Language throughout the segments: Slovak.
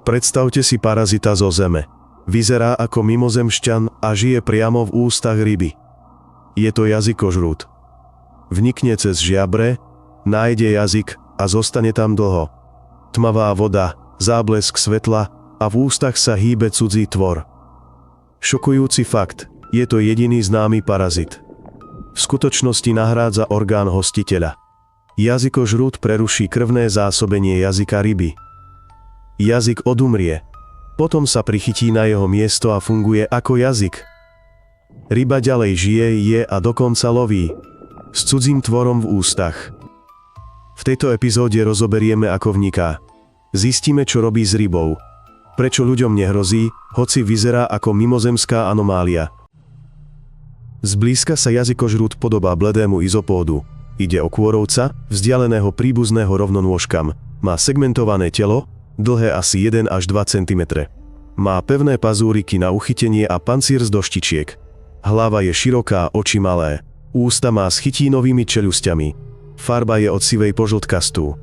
Predstavte si parazita zo Zeme. Vyzerá ako mimozemšťan a žije priamo v ústach ryby. Je to jazykožrút. Vnikne cez žiabre, nájde jazyk a zostane tam dlho. Tmavá voda, záblesk svetla a v ústach sa hýbe cudzí tvor. Šokujúci fakt, je to jediný známy parazit. V skutočnosti nahrádza orgán hostiteľa. Jazykožrút preruší krvné zásobenie jazyka ryby. Jazyk odumrie. Potom sa prichytí na jeho miesto a funguje ako jazyk. Ryba ďalej žije, je a dokonca loví. S cudzím tvorom v ústach. V tejto epizóde rozoberieme, ako vniká. Zistíme, čo robí s rybou. Prečo ľuďom nehrozí, hoci vyzerá ako mimozemská anomália. Zblízka sa jazykožrút podobá bledému izopódu. Ide o kôrovca, vzdialeného príbuzného rovnonôžkam. Má segmentované telo, dlhé asi 1 až 2 cm. Má pevné pazúriky na uchytenie a pancír z doštičiek. Hlava je široká, oči malé. Ústa má s chytínovými čeľusťami. Farba je od sivej po žltkastú.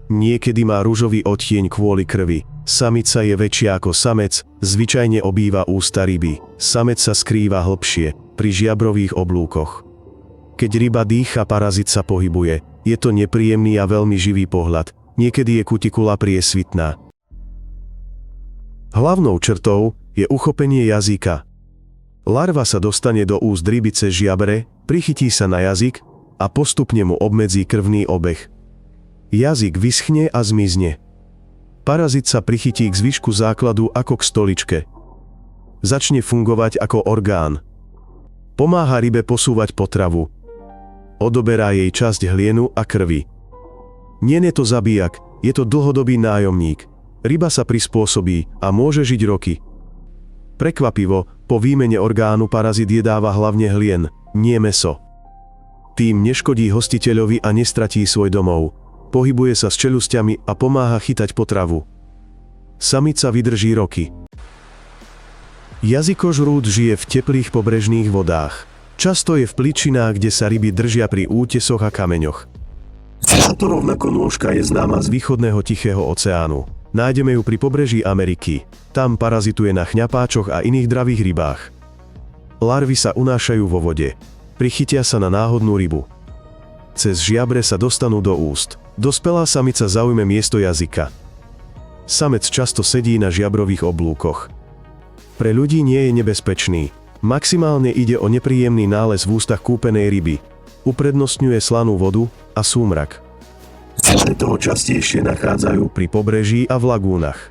Niekedy má ružový odtieň kvôli krvi. Samica je väčšia ako samec, zvyčajne obýva ústa ryby. Samec sa skrýva hlbšie, pri žiabrových oblúkoch. Keď ryba dýcha, parazit sa pohybuje. Je to nepríjemný a veľmi živý pohľad. Niekedy je kutikula priesvitná. Hlavnou črtou je uchopenie jazyka. Larva sa dostane do úst ryby cez žiabre, prichytí sa na jazyk a postupne mu obmedzí krvný obeh. Jazyk vyschne a zmizne. Parazit sa prichytí k zvyšku základu ako k stoličke. Začne fungovať ako orgán. Pomáha rybe posúvať potravu. Odoberá jej časť hlienu a krvi. Nie je to zabijak, je to dlhodobý nájomník. Ryba sa prispôsobí a môže žiť roky. Prekvapivo, po výmene orgánu parazit jedáva hlavne hlien, nie mäso. Tým neškodí hostiteľovi a nestratí svoj domov. Pohybuje sa s čeľusťami a pomáha chytať potravu. Samica vydrží roky. Jazykožrút žije v teplých pobrežných vodách. Často je v pličinách, kde sa ryby držia pri útesoch a kameňoch. Táto rovnako nôžka je známa z východného Tichého oceánu. Nájdeme ju pri pobreží Ameriky. Tam parazituje na chňapáčoch a iných dravých rybách. Larvy sa unášajú vo vode. Prichytia sa na náhodnú rybu. Cez žiabre sa dostanú do úst. Dospelá samica zaujme miesto jazyka. Samec často sedí na žiabrových oblúkoch. Pre ľudí nie je nebezpečný. Maximálne ide o nepríjemný nález v ústach kúpenej ryby. Uprednostňuje slanú vodu a súmrak. Preto ho častejšie nachádzajú pri pobreží a v lagúnach.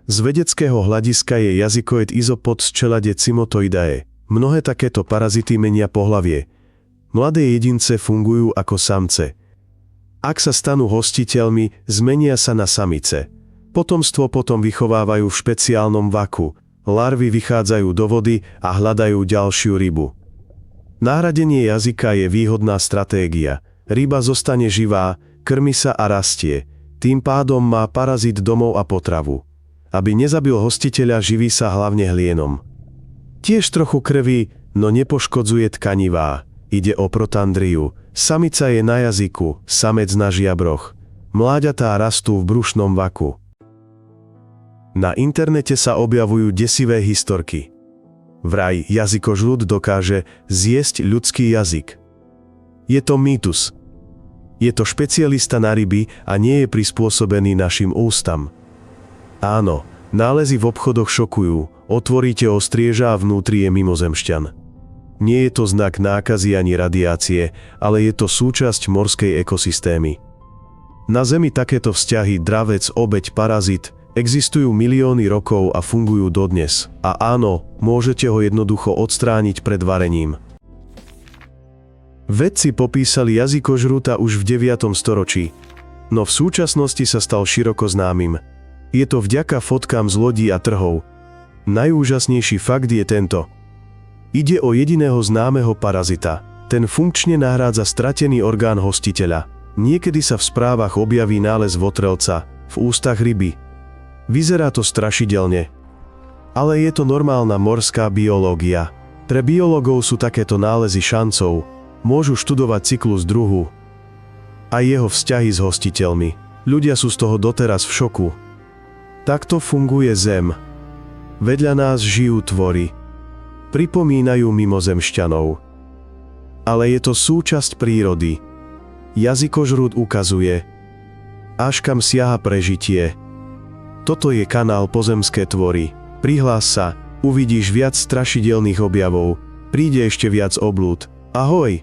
Z vedeckého hľadiska je jazykoid izopod z čelade Cymatoidae. Mnohé takéto parazity menia pohlavie. Mladé jedince fungujú ako samce. Ak sa stanú hostiteľmi, zmenia sa na samice. Potomstvo potom vychovávajú v špeciálnom vaku. Larvy vychádzajú do vody a hľadajú ďalšiu rybu. Nahradenie jazyka je výhodná stratégia. Ryba zostane živá, krmi sa a rastie. Tým pádom má parazit domov a potravu. Aby nezabil hostiteľa, živí sa hlavne hlienom. Tiež trochu krvi, no nepoškodzuje tkanivá. Ide o protandriu. Samica je na jazyku, samec na žiabroch. Mláďatá rastú v brušnom vaku. Na internete sa objavujú desivé historky. Vraj jazykožrút dokáže zjesť ľudský jazyk. Je to mýtus. Je to špecialista na ryby a nie je prispôsobený našim ústam. Áno, nálezy v obchodoch šokujú. Otvoríte ostrieža a vnútri je mimozemšťan. Nie je to znak nákazy ani radiácie, ale je to súčasť morskej ekosystémy. Na Zemi takéto vzťahy dravec, obeť, parazit existujú milióny rokov a fungujú dodnes. A áno, môžete ho jednoducho odstrániť pred varením. Vedci popísali jazykožrúta už v 9. storočí, no v súčasnosti sa stal široko známym. Je to vďaka fotkám z lodí a trhov. Najúžasnejší fakt je tento. Ide o jediného známeho parazita. Ten funkčne nahrádza stratený orgán hostiteľa. Niekedy sa v správach objaví nález votrelca v ústach ryby. Vyzerá to strašidelne. Ale je to normálna morská biológia. Pre biológov sú takéto nálezy šancou. Môžu študovať cyklus druhu a jeho vzťahy s hostiteľmi. Ľudia sú z toho doteraz v šoku. Takto funguje Zem. Vedľa nás žijú tvory. Pripomínajú mimozemšťanov. Ale je to súčasť prírody. Jazykožrút ukazuje, až kam siaha prežitie. Toto je kanál Pozemské tvory. Prihlás sa, uvidíš viac strašidelných objavov, príde ešte viac oblúd. Ahoj!